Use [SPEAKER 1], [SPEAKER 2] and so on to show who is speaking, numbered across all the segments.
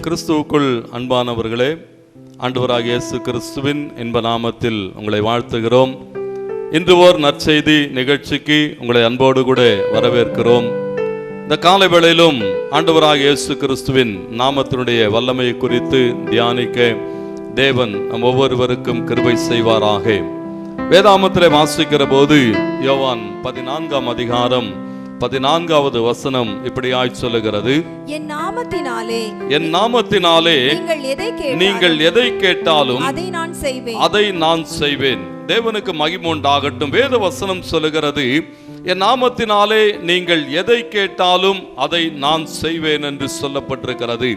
[SPEAKER 1] கிறிஸ்துவுக்குள் அன்பானவர்களே, ஆண்டவராகிய இயேசு கிறிஸ்துவின் இன்ப நாமத்தில் உங்களை வாழ்த்துகிறோம். இன்று ஓர் நற்செய்தி நிகழ்ச்சிக்கு உங்களை அன்போடு கூட வரவேற்கிறோம். இந்த காலை வேளையிலும் ஆண்டவராகிய இயேசு கிறிஸ்துவின் நாமத்தினுடைய வல்லமை குறித்து தியானிக்க தேவன் நம் ஒவ்வொருவருக்கும் கிருபை செய்வாராக. வேதாமத்திலே வாசிக்கிற போது யோவான் 14ஆம் அதிகாரம் 14வது வசனம் இப்படியாய் சொல்லுகிறது, என் நாமத்தினாலே நீங்கள் எதை கேட்டாலும் அதை நான் செய்வேன். தேவனுக்கு மகிமை உண்டாகட்டும். வேத வசனம் சொல்லுகிறது, என் நாமத்தினாலே நீங்கள் எதை கேட்டாலும் அதை நான் செய்வேன் என்று சொல்லப்பட்டிருக்கிறது.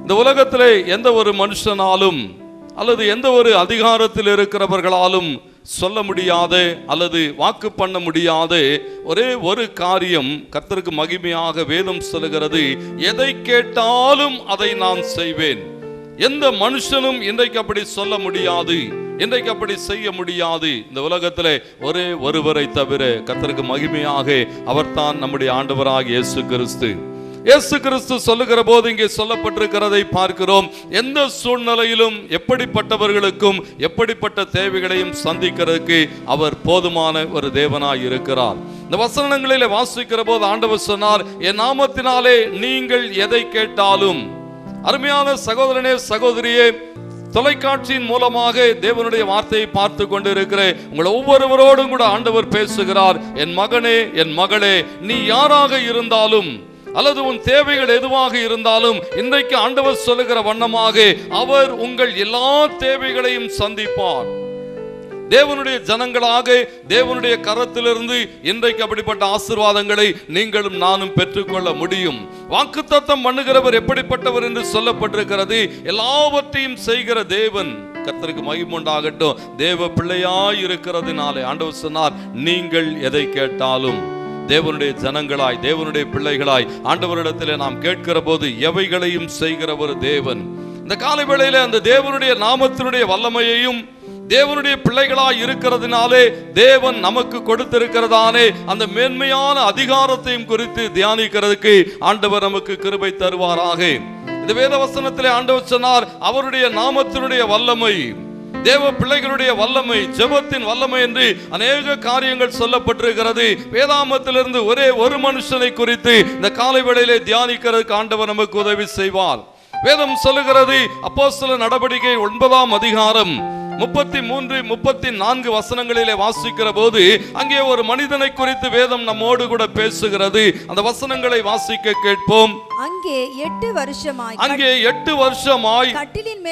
[SPEAKER 1] இந்த உலகத்திலே எந்த ஒரு மனுஷனாலும் அல்லது எந்த ஒரு அதிகாரத்தில் இருக்கிறவர்களாலும் சொல்ல முடியாத அல்லது வாக்கு பண்ண முடியாத ஒரே ஒரு காரியம் கர்த்தருக்கு மகிமையாக வேதம் சொல்லுகிறது, எதை கேட்டாலும் அதை நான் செய்வேன். எந்த மனுஷனும் இன்றைக்கு அப்படி சொல்ல முடியாது, இன்றைக்கு அப்படி செய்ய முடியாது. இந்த உலகத்திலே ஒரே ஒருவரை தவிர கர்த்தருக்கு மகிமையாக அவர்தான் நம்முடைய ஆண்டவராகிய இயேசு கிறிஸ்து. இயேசு கிறிஸ்து சொல்லுகிற போது இங்கே சொல்லப்பட்டிருக்கிறதை பார்க்கிறோம். எந்த சூழ்நிலையிலும் எப்படிப்பட்டவர்களுக்கும் எப்படிப்பட்ட தேவைகளையும் சந்திக்கிறதுக்கு அவர் போதுமான ஒரு தேவனாய் இருக்கிறார். இந்த வசனங்களிலே வாசிக்கிற போது ஆண்டவர் சொன்னார், என் நாமத்தினாலே நீங்கள் எதை கேட்டாலும். அருமையான சகோதரனே, சகோதரியே, தொலைக்காட்சியின் மூலமாக தேவனுடைய வார்த்தையை பார்த்து கொண்டிருக்கிற உங்கள் ஒவ்வொருவரோடும் கூட ஆண்டவர் பேசுகிறார். என் மகனே, என் மகளே, நீ யாராக இருந்தாலும் அல்லது உன் தேவைகள் எதுவாக இருந்தாலும் இன்றைக்கு ஆண்டவர் சொல்லுகிற வண்ணமாக அவர் உங்கள் எல்லா தேவைகளையும் சந்திப்பார். தேவனுடைய ஜனங்களாக தேவனுடைய கரத்திலிருந்து இன்றைக்கு அப்படிப்பட்ட ஆசீர்வாதங்களை நீங்களும் நானும் பெற்றுக்கொள்ள முடியும். வாக்குத்தத்தம் பண்ணுகிறவர் எப்படிப்பட்டவர் என்று சொல்லப்பட்டிருக்கிறது. எல்லாவற்றையும் செய்கிற தேவன். கர்த்தருக்கு மகிமை உண்டாகட்டும். தேவ பிள்ளையாய் இருக்கிறதுனாலே ஆண்டவர் சொன்னார், நீங்கள் எதை கேட்டாலும். தேவனுடைய ஜனங்களாய் தேவனுடைய பிள்ளைகளாய் ஆண்டவரிடத்திலே நாம் கேட்கிற போது எவைகளையும் செய்கிற ஒரு தேவன். இந்த காலை வேளையிலே அந்த தேவனுடைய நாமத்தினுடைய வல்லமையையும் தேவனுடைய பிள்ளைகளாய் இருக்கிறதுனாலே தேவன் நமக்கு கொடுத்திருக்கிறதானே அந்த மேன்மையான அதிகாரத்தையும் குறித்து தியானிக்கிறதுக்கு ஆண்டவர் நமக்கு கிருபை தருவாராக. இந்த வேத வசனத்திலே ஆண்டவர் சொன்னார், அவருடைய நாமத்தினுடைய வல்லமை, தேவ பிள்ளைகளுடைய வல்லமை, ஜெபத்தின் வல்லமை என்று அநேக காரியங்கள் சொல்லப்பட்டிருக்கிறது. வேதாமத்திலிருந்து ஒரே ஒரு மனுஷனை குறித்து இந்த காலை வேளையிலே தியானிக்கிறதுக்கு ஆண்டவர் நமக்கு உதவி செய்வார். வேதம் சொல்லுகிறது, அப்போஸ்தலர் நடவடிக்கை 9ஆம் அதிகாரம் 33, 34 வசனங்களிலே வாசிக்கிற போது அங்கே ஒரு மனிதனை குறித்து வேதம் நம்மோடு கூட பேசுகிறது. அந்த வசனங்களை வாசிக்க கேட்போம்.
[SPEAKER 2] அங்கே 8 வருஷமாய்
[SPEAKER 1] கட்டிலின்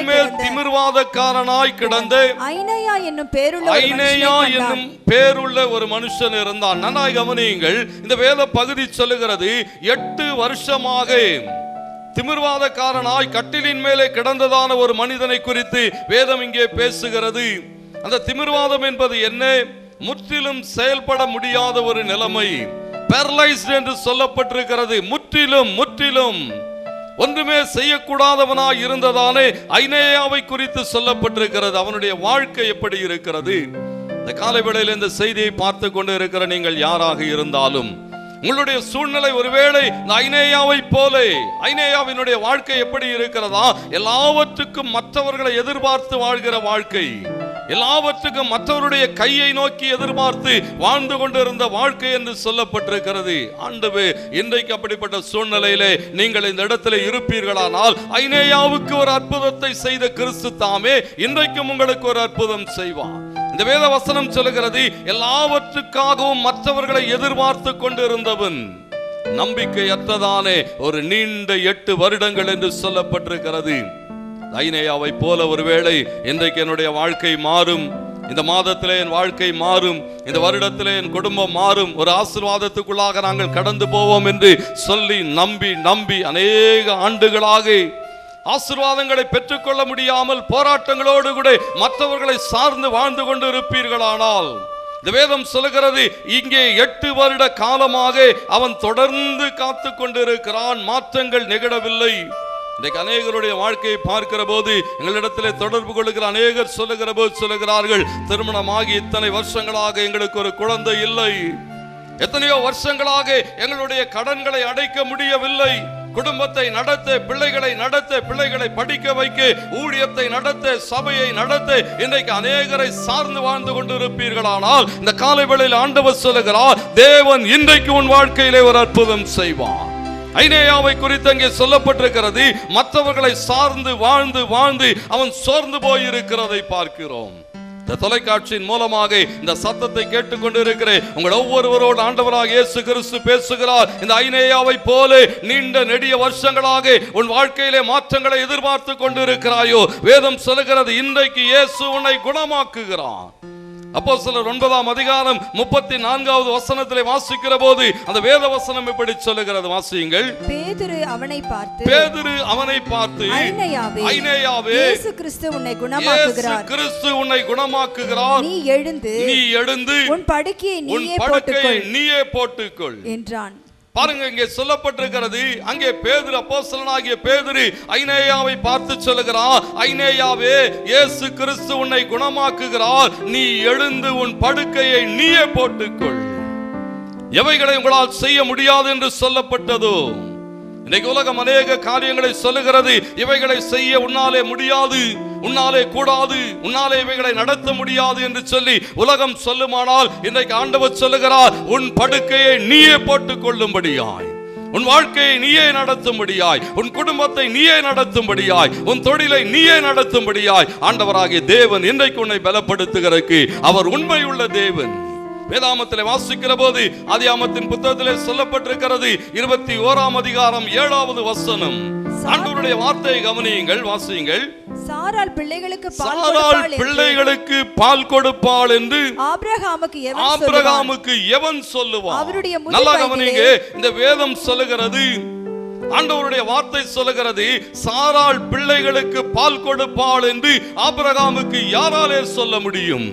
[SPEAKER 1] மேல் திமிர்வாதக்காரனாய் கிடந்த ஐனேயா என்னும் பேருள்ள ஒரு மனுஷன் இருந்தான். நன்றாய் கவனியுங்கள். இந்த வேத பகுதி சொல்லுகிறது, 8 வருஷமாக திமிர்வாதக்காரனாய் கட்டிலின் மேலே கிடந்ததான ஒரு மனிதனை குறித்து வேதம் இங்கே பேசுகிறது. அந்த திமிர்வாதம் என்பது என்ன? முற்றிலும் செயல்பட முடியாத ஒரு நிலைமை, பேரலைஸ்ட் என்று சொல்லப்பட்டிருக்கிறது. முற்றிலும் ஒன்றுமே செய்யக்கூடாதவனாய் இருந்ததானே ஐனேயாவை குறித்து சொல்லப்பட்டிருக்கிறது. அவனுடைய வாழ்க்கை எப்படி இருக்கிறது? இந்த காலை வேளையில் இந்த செய்தியை பார்த்து கொண்டு இருக்கிற நீங்கள் யாராக இருந்தாலும் உங்களுடைய சூழ்நிலை ஒருவேளை ஐனேயாவை போல, ஐனேயாவினுடைய வாழ்க்கை எப்படி இருக்கிறதா? எல்லாவற்றுக்கும் மற்றவர்களை எதிர்பார்த்து வாழ்கிற வாழ்க்கை, எல்லாவற்றுக்கும் மற்றவருடைய கையை நோக்கி எதிர்பார்த்து வாழ்ந்து கொண்டிருந்த வாழ்க்கை என்று சொல்லப்பட்டிருக்கிறது. ஆண்டவே, இன்றைக்கு அப்படிப்பட்ட சூழ்நிலையிலே நீங்கள் இந்த இடத்துல இருப்பீர்களானால் ஐனேயாவுக்கு ஒரு அற்புதத்தை செய்த கிறிஸ்து தாமே இன்றைக்கும் உங்களுக்கு ஒரு அற்புதம் செய்வார். இந்த வேத வசனம் சொல்லுகிறது, எல்லாவற்றுக்காகவும் மற்றவர்களை எதிர்பார்த்து கொண்டிருந்தவன் நம்பிக்கையற்றதானே ஒரு நீண்ட 8 வருடங்கள் என்று சொல்லப்பட்டிருக்கிறது. ஐனேயாவை போல ஒருவேளை இன்றைக்கு என்னுடைய வாழ்க்கை மாறும், இந்த மாதத்திலே என் வாழ்க்கை மாறும், இந்த வருடத்திலே என் குடும்பம் மாறும், ஒரு ஆசீர்வாதத்துக்குள்ளாக நாங்கள் கடந்து போவோம் என்று சொல்லி நம்பி அநேக ஆண்டுகளாக ஆசீர்வாதங்களை பெற்றுக்கொள்ள முடியாமல் போராட்டங்களோடு கூட மற்றவர்களை சார்ந்து வாழ்ந்து கொண்டு இருப்பீர்களானால், இந்த வேதம் சொல்லுகிறது, இங்கே 8 வருட காலமாக அவன் தொடர்ந்து காத்து கொண்டிருக்கிறான். மாற்றங்கள் நிகழவில்லை. இன்றைக்கு அநேகருடைய வாழ்க்கையை பார்க்கிற போது எங்களிடத்திலே தொடர்பு கொள்ளுகிற அநேகர் சொல்லுகிற போது சொல்லுகிறார்கள், திருமணமாகி இத்தனை வருஷங்களாக எங்களுக்கு ஒரு குழந்தை இல்லை, எத்தனையோ வருஷங்களாக எங்களுடைய கடன்களை அடைக்க முடியவில்லை, குடும்பத்தை நடத்த, பிள்ளைகளை நடத்த, பிள்ளைகளை படிக்க வைக்க, ஊழியத்தை நடத்த, சபையை நடத்த இன்றைக்கு அநேகரை சார்ந்து வாழ்ந்து கொண்டிருப்பீர்களானால் இந்த காலை வேளையில் ஆண்டவர் சொல்லுகிறார், தேவன் இன்றைக்கு உன் வாழ்க்கையிலே ஒரு அற்புதம் செய்வார். ஐனேயாவை குறித்து அங்கே சொல்லப்பட்டிருக்கிறது, மற்றவர்களை சார்ந்து வாழ்ந்து வாழ்ந்து அவன் சோர்ந்து போயிருக்கிறதை பார்க்கிறோம். இந்த தொலைக்காட்சியின் மூலமாக இந்த சத்தத்தை கேட்டுக்கொண்டிருக்கிற உங்கள் ஒவ்வொருவரோடு ஆண்டவராக இயேசு கிறிஸ்து பேசுகிறார். இந்த ஐனேயாவை போல நீண்ட நெடிய வருஷங்களாக உன் வாழ்க்கையிலே மாற்றங்களை எதிர்பார்த்து கொண்டிருக்கிறாயோ, வேதம் சொல்லுகிறது இன்றைக்கு இயேசு உன்னை குணமாக்குகிறார். அப்போஸ்தலர் 9ஆம் அதிகாரம் 34வது வசனத்திலே வாசிக்கிற போது அந்த வேத வசனம் இப்படி சொல்லுகிறது, வாசியுங்கள்.
[SPEAKER 2] பேதுரு அவனை பார்த்து
[SPEAKER 1] ஐனேயாவே,
[SPEAKER 2] இயேசு கிறிஸ்து உன்னை குணமாக்குகிறார், நீ எழுந்து உன் படுக்கையை நீயே போட்டுக்கொள் என்றான்.
[SPEAKER 1] பாருங்க, இங்கே சொல்லப்பட்டிருக்கிறது, அங்கே பேதுரு, அப்போஸ்தலனாகிய பேதுரு ஐனேயாவை பார்த்து சொல்லுகிறார், ஐனேயாவே, இயேசு கிறிஸ்து உன்னை குணமாக்குகிறார், நீ எழுந்து உன் படுக்கையை நீயே போட்டுக்கொள். எவைகளை உங்களால் செய்ய முடியாது என்று சொல்லப்பட்டதோ, இன்றைக்கு உலகம் அநேக காரியங்களை சொல்லுகிறது, இவைகளை செய்ய உன்னாலே முடியாது, உன்னாலே கூடாது, உன்னாலே இவைகளை நடத்த முடியாது என்று சொல்லி உலகம் சொல்லுமானால் இன்றைக்கு ஆண்டவர் சொல்லுகிறார், உன் படுக்கையை நீயே போட்டுக் கொள்ளும்படியாய், உன் வாழ்க்கையை நீயே நடத்தும்படியாய், உன் குடும்பத்தை நீயே நடத்தும்படியாய், உன் தொழிலை நீயே நடத்தும்படியாய் ஆண்டவராகிய தேவன் இன்றைக்கு உன்னை பலப்படுத்துகிறதுக்கு அவர் உண்மையுள்ள தேவன். வேதாமத்திலே வாசிக்கிற போது ஆதியாகமத்தின் புத்தகத்திலே சொல்லப்பட்டிருக்கிறது, 21ஆம் அதிகாரம் 7வது வசனம். ஆண்டவருடைய வார்த்தையை கவனியுங்கள், வாசியுங்கள்.
[SPEAKER 2] சாராள்
[SPEAKER 1] பிள்ளைகளுக்கு பால் கொடுப்பாள் என்று ஆபிரகாமுக்கு எவன் சொல்லுவான்? நல்லா கவனிங்க, இந்த வேதம் சொல்லுகிறது, ஆண்டவருடைய வார்த்தை சொல்லுகிறது, சாராள் பிள்ளைகளுக்கு பால் கொடுப்பாள் என்று ஆபிரகாமுக்கு யாராலே சொல்ல முடியும்?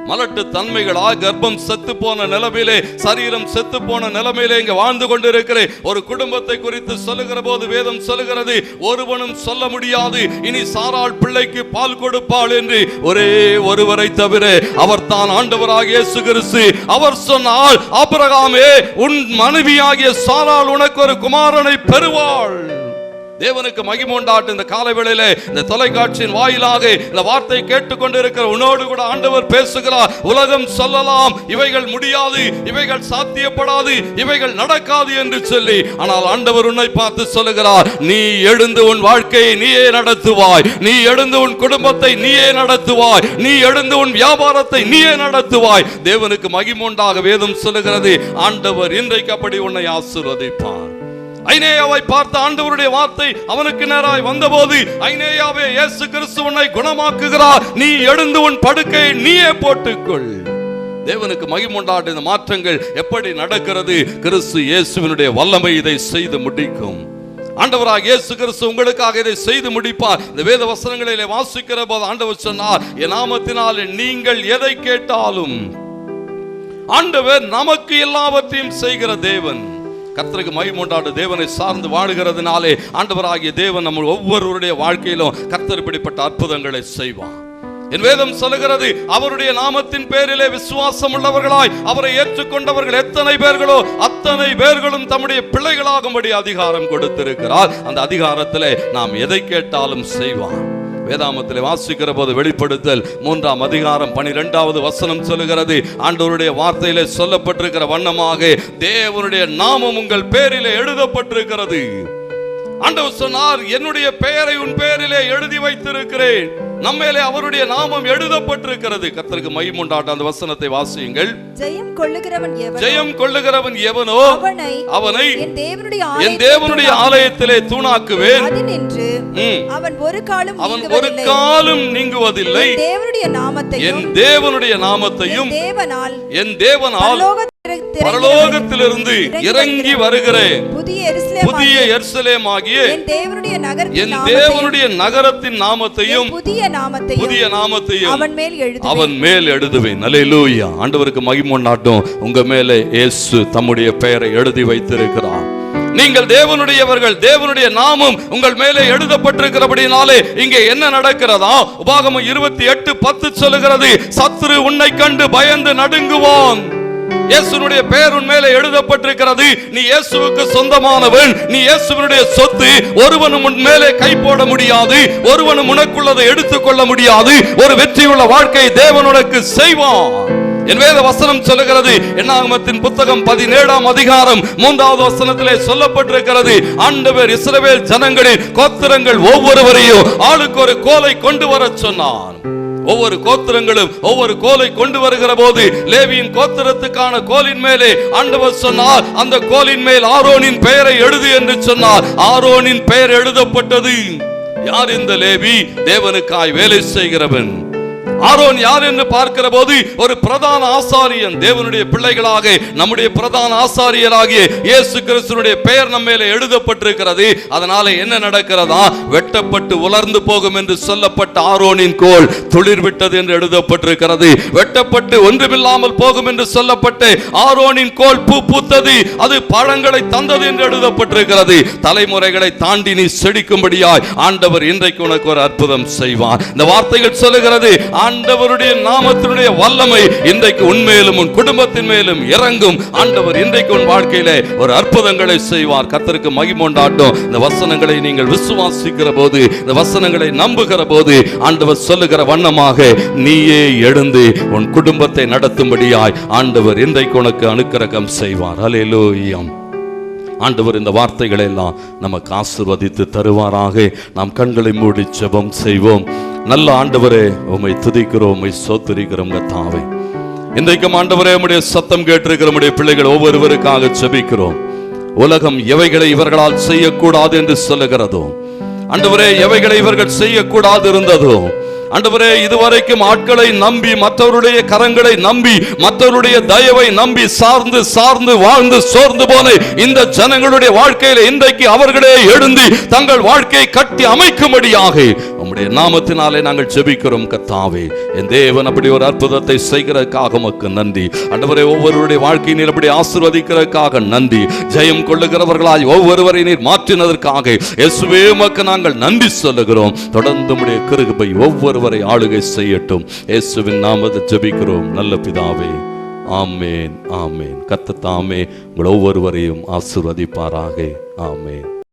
[SPEAKER 1] மலட்டு தன்மைகளா, கர்ப்பம் செத்து போன நிலைமையிலே, சரீரம் செத்து போன நிலைமையிலே இங்க வாழ்ந்து கொண்டிருக்கிற ஒரு குடும்பத்தை குறித்து சொல்லுகிற போது வேதம் சொல்லுகிறது, ஒருவனும் சொல்ல முடியாது இனி சாராள் பிள்ளைக்கு பால் கொடுப்பாள் என்று, ஒரே ஒருவரை தவிர அவர் தான் ஆண்டவராகிய இயேசு கிறிஸ்து. அவர் சொன்னால், ஆபிரகாமே, உன் மனைவியாகிய சாராள் உனக்கு ஒரு குமாரனை பெறுவாள். தேவனுக்கு மகிமை உண்டாகட்டும். இந்த காலை வேளையிலே இந்த தொலைக்காட்சியின் வாயிலாக இந்த வார்த்தை கேட்டுக்கொண்டிருக்கிற உன்னோடு கூட ஆண்டவர் பேசுகிறார். உலகம் சொல்லலாம் இவைகள் முடியாது, இவைகள் சாத்தியப்படாது, இவைகள் நடக்காது என்று சொல்லி, ஆனால் ஆண்டவர் உன்னை பார்த்து சொல்லுகிறார், நீ எழுந்து உன் வாழ்க்கையை நீயே நடத்துவாய், நீ எழுந்து உன் குடும்பத்தை நீயே நடத்துவாய், நீ எழுந்து உன் வியாபாரத்தை நீயே நடத்துவாய். தேவனுக்கு மகிமை உண்டாக வேதம் சொல்லுகிறது, ஆண்டவர் இன்றைக்கு அப்படி உன்னை ஆசீர்வதிப்பார். ஐனேயாவை பார்த்த ஆண்டவருடைய வார்த்தை அவனுக்கு நேராய் வந்தபோது, ஐனேயாவே, இயேசு கிறிஸ்து உன்னை குணமாக்குகிறார், நீ எழுந்து உன் படுக்கையை நீயே போட்டுக்கொள். தேவனுக்கு மகிமை உண்டாகட்டும். இந்த மாற்றங்கள் எப்படி நடக்கிறது? கிறிஸ்து இயேசுவினுடைய வல்லமை இதை செய்து முடிக்கும். ஆண்டவராக இயேசு கிறிஸ்து உங்களுக்காக இதை செய்து முடிப்பார். இந்த வேத வசனங்களிலே வாசிக்கிற போது ஆண்டவர் சொன்னார், என் நாமத்தினாலே நீங்கள் எதை கேட்டாலும், ஆண்டவர் நமக்கு எல்லாவற்றையும் செய்கிற தேவன். கர்த்தருக்கு மகிமை உண்டாகட்டும். தேவனை சார்ந்து வாழுகிறதுனாலே ஆண்டவராகிய தேவன் நம்ம ஒவ்வொருவருடைய வாழ்க்கையிலும் கர்த்தர் இப்படிப்பட்ட அற்புதங்களை செய்வார். என் வேதம் சொல்லுகிறது, அவருடைய நாமத்தின் பேரிலே விசுவாசம் உள்ளவர்களாய் அவரை ஏற்றுக்கொண்டவர்கள் எத்தனை பேர்களோ அத்தனை பேர்களும் தம்முடைய பிள்ளைகளாகும்படி அதிகாரம் கொடுத்திருக்கிறார். அந்த அதிகாரத்திலே நாம் எதை கேட்டாலும் செய்வார். வேதாமத்திலே வாசிக்கிற போது வெளிப்படுத்தல் 3ஆம் அதிகாரம் 12வது வசனம் சொல்லுகிறது, ஆண்டவருடைய வார்த்தையிலே சொல்லப்பட்டிருக்கிற வண்ணமாக தேவனுடைய நாமம் உங்கள் பேரிலே எழுதப்பட்டிருக்கிறது. ஆண்டவர் சொன்னார், என்னுடைய பெயரை உன் பேரிலே எழுதி வைத்திருக்கிறேன். நம்மேலே அவருடைய நாமம் எழுதப்பட்டிருக்கிறது. கர்த்தருக்கு மகிமை உண்டாகட்டும். அந்த வசனத்தை வாசியுங்கள். ஜெயம் கொள்ளுகிறவன் எவனோ அவனை என் தேவனுடைய ஆலயத்திலே தூணாக்குவேன், அவன் ஒரு காலும் நீங்குவதில்லை. என் தேவனுடைய நாமத்தையும் என் தேவனால் பரலோகத்திலிருந்து இறங்கி வருகிற புதிய எருசலேம் ஆகிய என் தேவனுடைய நகரத்தின் நாமத்தையும் புதிய நாமத்தையும் அவன் மேல் எழுதுவேன். அல்லேலூயா. ஆண்டவருக்கு மகிமை உண்டாகட்டும். உங்க மேலே இயேசு தம்முடைய பெயரை எழுதி வைத்திருக்கிறார். நீங்கள் தேவனுடையவர்கள், தேவனுடைய நாமம் உங்கள் மேலே எழுதப்பட்டிருக்கிறபடினாலே இங்கே என்ன நடக்கிறதா? உபாகமம் 28:10 சொல்லுகிறது, சத்துரு உன்னை கண்டு பயந்து நடுங்குவான். இயேசுனுடைய பெயர் உன் மேலே எழுதப்பட்டிருக்கிறது. நீ இயேசுவுக்கு சொந்தமானவன், நீ இயேசுவினுடைய சொத்து. ஒருவனும் உன் மேலே கை போட முடியாது, ஒருவனும் உனக்குள்ளதை எடுத்துக்கொள்ள முடியாது. ஒரு வெற்றியுள்ள வாழ்க்கை தேவன் உனக்கு செய்வான். என் வேத வசனம் சொல்லுகிறது, என்னாகமத்தின் புத்தகம் 17ஆம் அதிகாரம் 3வது வசனத்திலே சொல்லப்பட்டிருக்கிறது, ஆண்டவர் இஸ்ரவேல் ஜனங்களின் கோத்திரங்கள் ஒவ்வொருவரையும் ஆளுக்கு ஒரு கோலை கொண்டு வர சொன்னார். ஒவ்வொரு கோத்திரங்களும் ஒவ்வொரு கோலை கொண்டு வருகிற போது லேவியின் கோத்திரத்துக்கான கோலின் மேலே ஆண்டவர் சொன்னார், அந்த கோலின் மேல் ஆரோனின் பெயரை எழுது என்று சொன்னார். ஆரோனின் பெயர் எழுதப்பட்டது. யார் இந்த லேவி? தேவனுக்காய் வேலை செய்கிறவன். ஆரோன் யார் என்று பார்க்கிற போது ஒரு பிரதான ஆசாரியன். தேவனுடைய பிள்ளைகளாக நம்முடைய பிரதான ஆசாரியராகிய இயேசு கிறிஸ்துவினுடைய பெயர் நம்ம மேலே எழுதப்பட்டிருக்கிறது. அதனால என்ன நடக்கிறதா? வெட்டப்பட்டு உலர்ந்து போகும் என்று சொல்லப்பட்ட ஆரோனின் கோல் துளிர் விட்டது என்று எழுதப்பட்டிருக்கிறது. வெட்டப்பட்டு ஒன்றுமில்லாமல் போகும் என்று சொல்லப்பட்டு ஆரோனின் கோல் பூ பூத்தது, அது பழங்களை தந்தது என்று எழுதப்பட்டிருக்கிறது. தலைமுறைகளை தாண்டி நீ செழிக்கும்படியாய் ஆண்டவர் இன்றைக்கு உனக்கு ஒரு அற்புதம் செய்வார். இந்த வார்த்தைகள் சொல்லுகிறது, ஆண்டவருடைய நாமத்தினுடைய வல்லமை இன்றைக்கு உன்மேலும் உன் குடும்பத்தின் மேலும் இறங்கும். ஆண்டவர் இன்றைக்கு உன் வாழ்க்கையிலே ஒரு அற்புதங்களை செய்வார். கர்த்தருக்கு மகிமை உண்டாகட்டும். இந்த வசனங்களை நீங்கள் விசுவாசிக்கிற போது, இந்த வசனங்களை நம்புகிற போது ஆண்டவர் சொல்லுகிற வண்ணமாக நீயே எழுந்து உன் குடும்பத்தை நடத்தும்படியாய் ஆண்டவர் இன்றைக்கு உனக்கு அனுக்கிரகம் செய்வார். அல்லேலூயா. ஆண்டவர் இந்த வார்த்தைகளை எல்லாம் நமக்கு ஆசீர்வதித்து தருவாராக. நாம் கண்களை மூடி ஜெபம் செய்வோம். நல்ல ஆண்டவரே, உம்மை துதிக்கிறோம், உம்மை ஸ்தோத்திரிக்கிறோம் கர்த்தாவே. இன்றைக்கும் ஆண்டவரே, உம்முடைய சத்தம் கேட்டிருக்கிற நம்முடைய பிள்ளைகள் ஒவ்வொருவருக்காக ஜெபிக்கிறோம். உலகம் எவைகளை இவர்களால் செய்யக்கூடாது என்று சொல்லுகிறதோ, ஆண்டவரே, எவைகளை இவர்கள் செய்யக்கூடாது இருந்ததோ, ஆண்டவரே, இதுவரைக்கும் ஆட்களை நம்பி, மற்றவருடைய கரங்களை நம்பி, மற்றவருடைய தயவை நம்பி சார்ந்து சார்ந்து வாழ்ந்து சோர்ந்து போன இந்த ஜனங்களுடைய வாழ்க்கையில இன்றைக்கு அவர்களே எழுந்து தங்கள் வாழ்க்கையை கட்டி அமைக்கும்படியாக உம்முடைய நாமத்தினாலே நாங்கள் ஜெபிக்கிறோம் கர்த்தாவே. என் தேவன் அப்படி ஒரு அற்புதத்தை செய்கிறதுக்காக உமக்கு நன்றி. ஆண்டவரே, ஒவ்வொருவருடைய வாழ்க்கையை நீர் அப்படி ஆசீர்வதிக்கிறதுக்காக நன்றி. ஜெயம் கொள்ளுகிறவர்களாய் ஒவ்வொருவரை நீர் மாற்றினதற்காக இயேசுவே உமக்கு நாங்கள் நன்றி சொல்லுகிறோம். தொடர்ந்து உம்முடைய கிருபை ஒவ்வொருவரை ஆளுகை செய்யட்டும். இயேசுவின் நாமத்தில் ஜெபிக்கிறோம் நல்ல பிதாவே. ஆமேன், ஆமேன். கர்த்தர் தாமே உங்கள் ஒவ்வொருவரையும் ஆசீர்வதிப்பாராக. ஆமேன்.